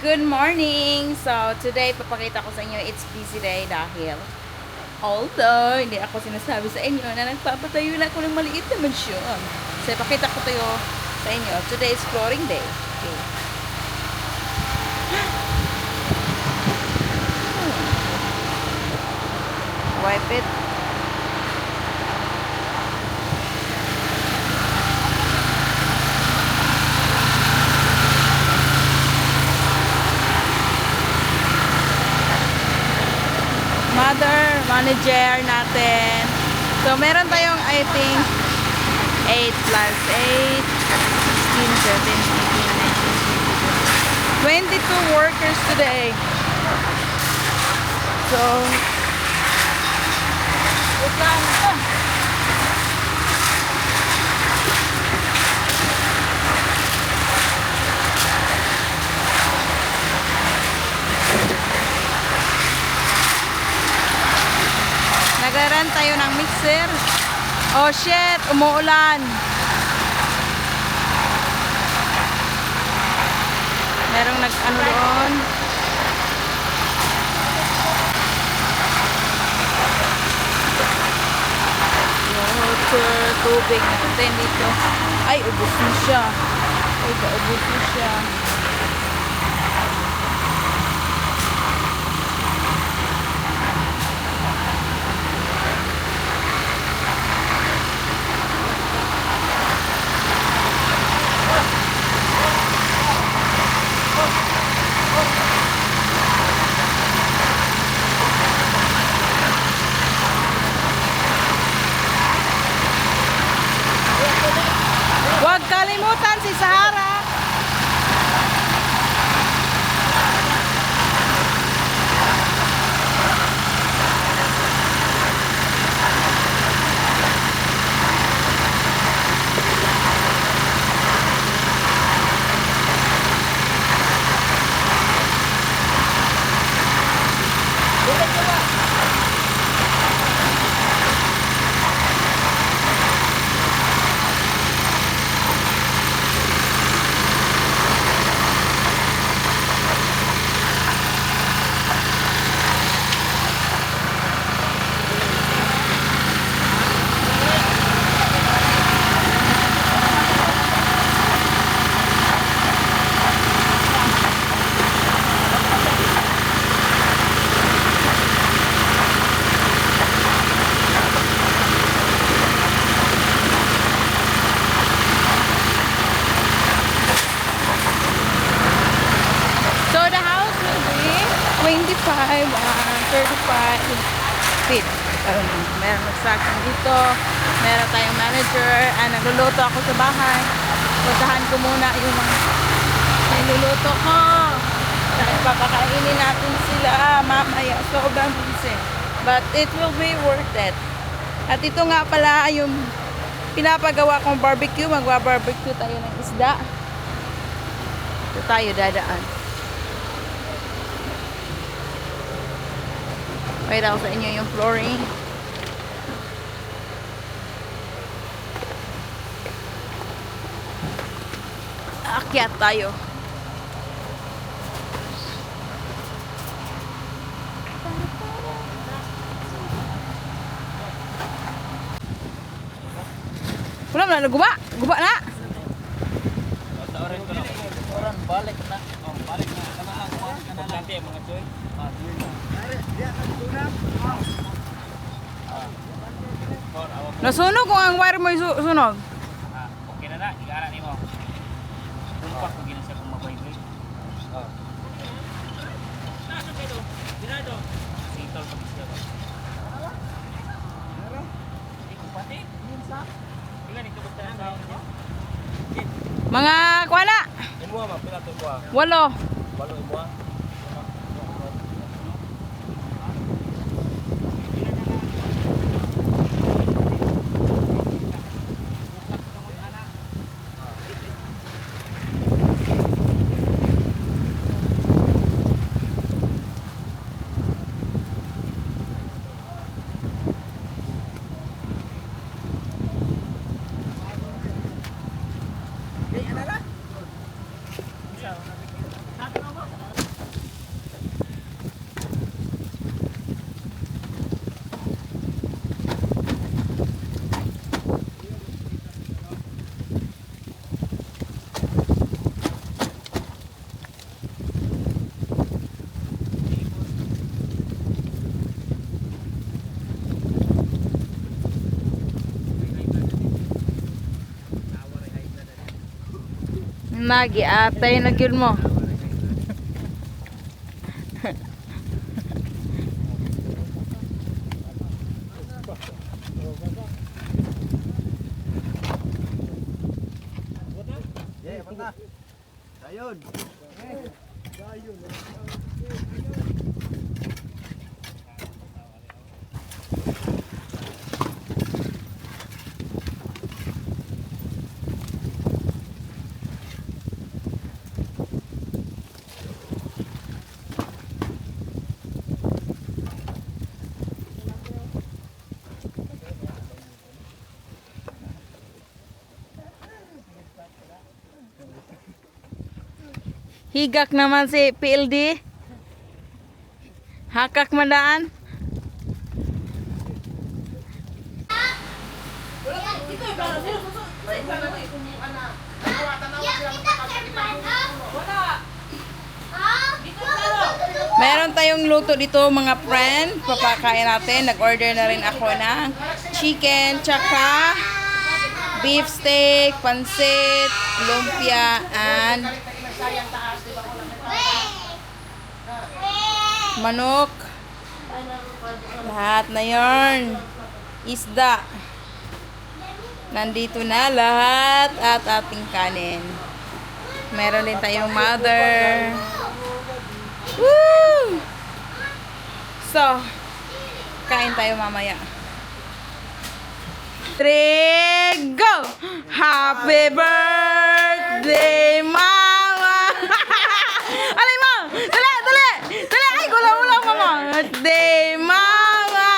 Good morning! So, today, papakita ko sa inyo, it's busy day dahil although, hindi ako sinasabi sa inyo na nagpapatayo na ako ng maliit na mansyon. So, ipakita ko tayo sa inyo. Today is flooring day. Okay. Wipe it. Manager natin. So, meron tayong, I think, 8 plus 8, 16, 17, 18, 19, 22 workers today. So, wait lang. Nagaran tayo ng mixer. Oh shit, umuulan. Merong nag-ano doon. Water, tubig natin dito. Ay, ubos na siya. Ay, kaubos na siya. Huwag kalimutan si Sahara. So the house will be 25 and 35 feet. Meron mag-stocking dito. Meron tayong manager. Nagluluto ako sa bahay. Puntahan ko muna yung mga niluluto ko. Dahil papakainin natin sila mamaya. Sobrang busy. But it will be worth it. At ito nga pala yung pinapagawa kong barbecue. Magwa-barbecue tayo ng isda. Ito tayo dadaan. Pakita ko sa inyo yung flooring. Aakyat tayo. Wala na, naguba. Guba na. Orang balik na. Oh, balik na. Kana lang kumain ka na lang mga choy. Nasunog kung ang wire mo sunog. Okay na na, igara nimo. Tumpak ko gina sa kung mabaygoy. Oh. Nasa pito. Dinado. Sitol pa siya. Meron? Iko pati. Minsa. Ilan ito ba tayo? Mga kuwana. Imo ma pila to ko. 8. Walo imo. Nagi atay na gyud mo. Ayun. Higak naman si PLD. Hakak mandaan. Meron tayong luto dito mga friend. Papakain natin. Nag-order na rin ako ng chicken, tsaka beef steak, pansit, lumpia, and manok. Lahat na yarn. Isda. Nandito na lahat at ating kanin. Meron din tayong mother. Woo! So, kain tayo mamaya. 3, go! Happy birthday, mama! Alay mo! Dali, dali! Dali! Ay, gulang-gulang mama! Birthday, mama!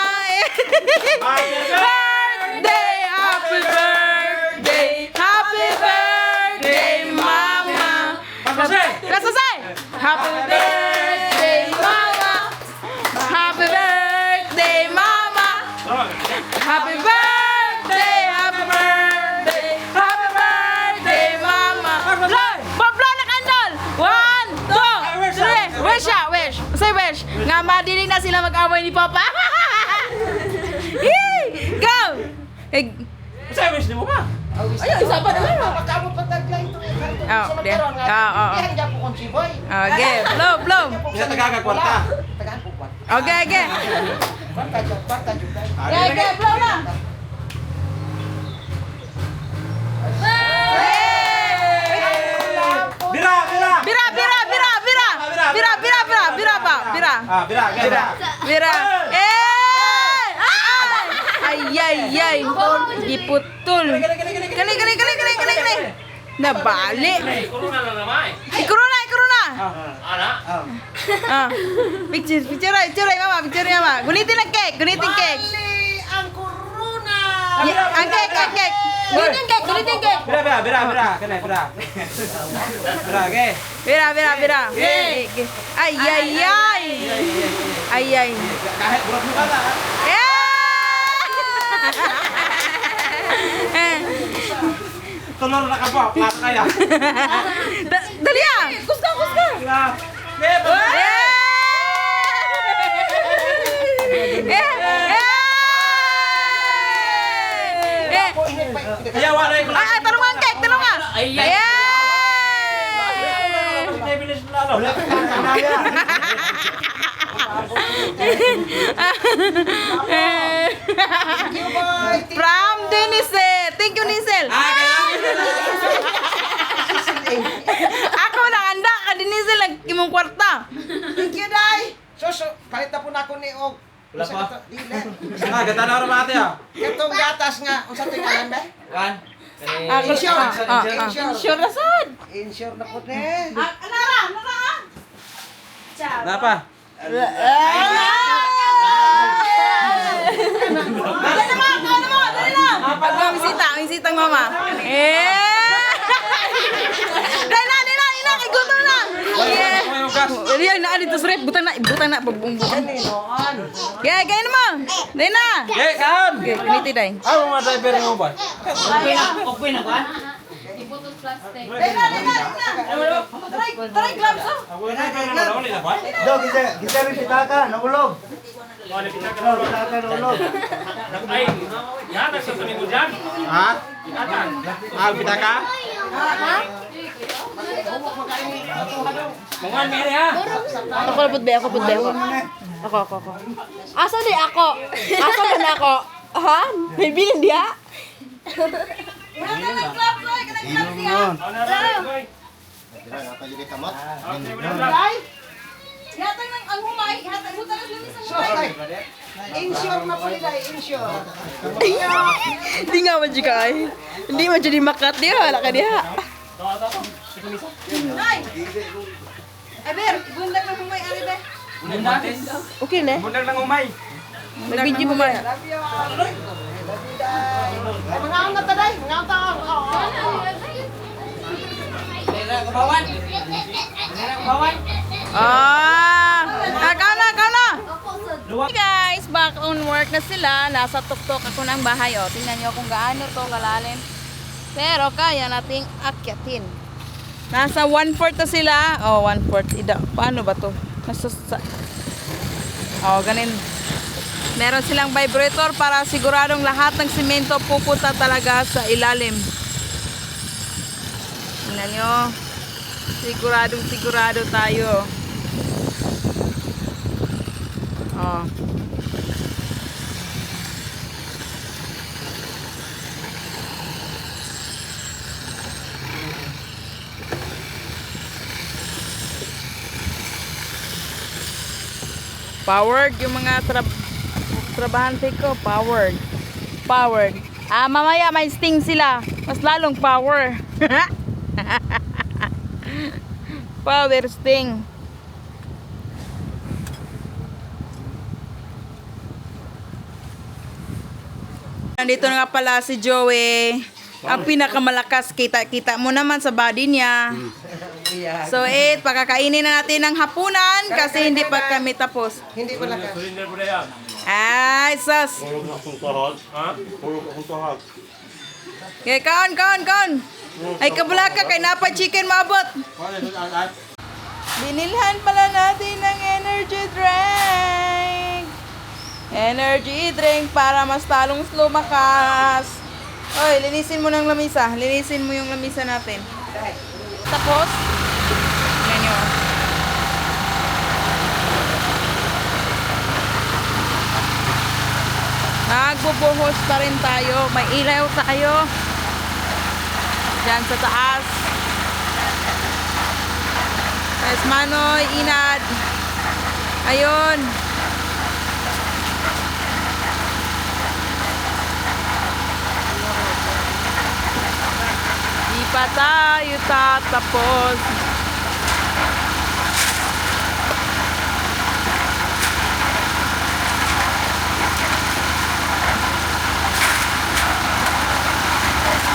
Birthday! Happy birthday! Happy birthday, mama! Kasasay! Happy birthday, mama! Happy birthday, mama! Happy birthday! Happy birthday! Happy birthday, mama! Blow! Blow na candle! 1, 2, 3! Wish ya! Wish! Say wish! Nga madili na sila mag-away ni Papa! Yee! Go! Sa wish mo ba? Ayun, isa pa naman. Pagkabot patagla ito. Oh, de. Oo. Hindi po kong siboy. Okay, blow, blow. Bisa tagagagwarta. Tagaan po kwarta. Okay, okay. Kwarta juga. Okay, okay, blow na. Bira, bira. Bira, bira, bira, bira. Bira, bira, bira, bira pa. Bira. Ah, bira, bira. Bira. Ay, ay, ay. Giputol. Gali, gali, gali, gali, gali, gali. Nabali. Corona na naman. Ay, corona, ay, corona. Ana? Ah. Picture, picture, picture, mama, picture, mama. Gunitin ang cake, gunitin cake. Ang corona. Ang cake, ang cake. Gunitin cake, gunitin cake. Bira, bira, bira, bira. Kena bira. Bira, ke. Bira, bira, bira. Ay, ay, ay. Ay, ay. Kahit burak muka lah. Telur nak apa? Plat kaya. Dali ah! Kuska, kuska! Lah. Ke, kaya wala ko. Tarungan cake, tarungan! Ayan! Bilis lalo. From Denise! Thank you, Nisel! Ako na anda ka Denise lang imong kwarta. Thank you, Day. So, palit na po na ako ni Og. Wala pa? Dili. Gata na rin mati ah. Katong gatas nga, unsa tingalan ba? Kan? Sure na sad. Insure na po ne. Anara, anara. Napa? Dali na. Pag bisita ang mama. Dali na, igutom na. Riyan na dito sa rep, butang na pagbumbukan. Noon. Gaya mo. Dali na. Eh, kan? Okay, piniti day. Ano mga driver mo ba? Okay na ba? Dali na. Try gloves oh. Wala na ba? Do, kita rin pitaka, naulog. Wala na Do, pitaka naulog. Ay, yan, nagsasabi mo dyan. Ha? Ikatan. Ah, pitaka? Mga mire ha. Ako labot be, ako labot be, ako. Ako. Asa di ako? Asa man ako? Ha? May bilin dia? Inom nun. Hatang ng ang humay, hatang mo talaga lumis ang humay. Insure na po nila, insure. Hindi nga man jika ay. Hindi man jadi makat dia, wala ka dia. Ay! Aber, bundag ng humay, ari be. Okay na. Bundag ng umay. Nagbidyo mo man. Mga ang nataday, mga ang tao. Ikaw na! Hey guys, back on work na sila. Nasa tuktok ako ng bahay. O, tingnan nyo kung gaano to kalalim. Pero kaya nating akyatin. Nasa 1/4 na sila. O, 1/4. Paano ba to? Ganin. Meron silang vibrator para siguradong lahat ng simento pupunta talaga sa ilalim. Tingnan nyo. Sigurado tayo. Oh. Powered yung mga trabahante ko. Powered. Mamaya may sting sila. Mas lalong power. Power sting. Nandito na nga pala si Joey. Ang pinakamalakas. Kita mo naman sa body niya. So, pakakainin na natin ng hapunan kasi hindi pa kami tapos. Hindi pala ka. Ay, sus. Okay, kaon. Ay, kabulaka kay napay chicken maabot. Binilhan pala natin ng energy drink. Energy drink para mas talong lumakas. Oy, linisin mo ng lamisa. Linisin mo yung lamisa natin. Tapos, tingnan nyo. Nagbubuhos pa rin tayo. May ilaw tayo. Diyan sa taas. Yes, Manoy, Inad. Ayun. Di pa tayo tatapos.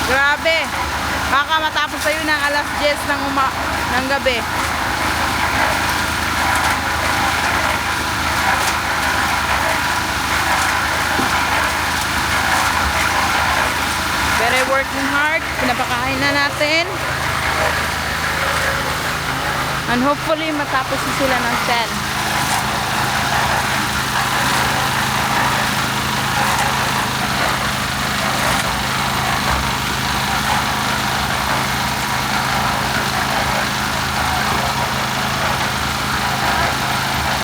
Grabe. Baka matapos tayo ng alas 10 ng gabi. Very working hard. Pinapakain na natin. And hopefully matapos na sila ng 10.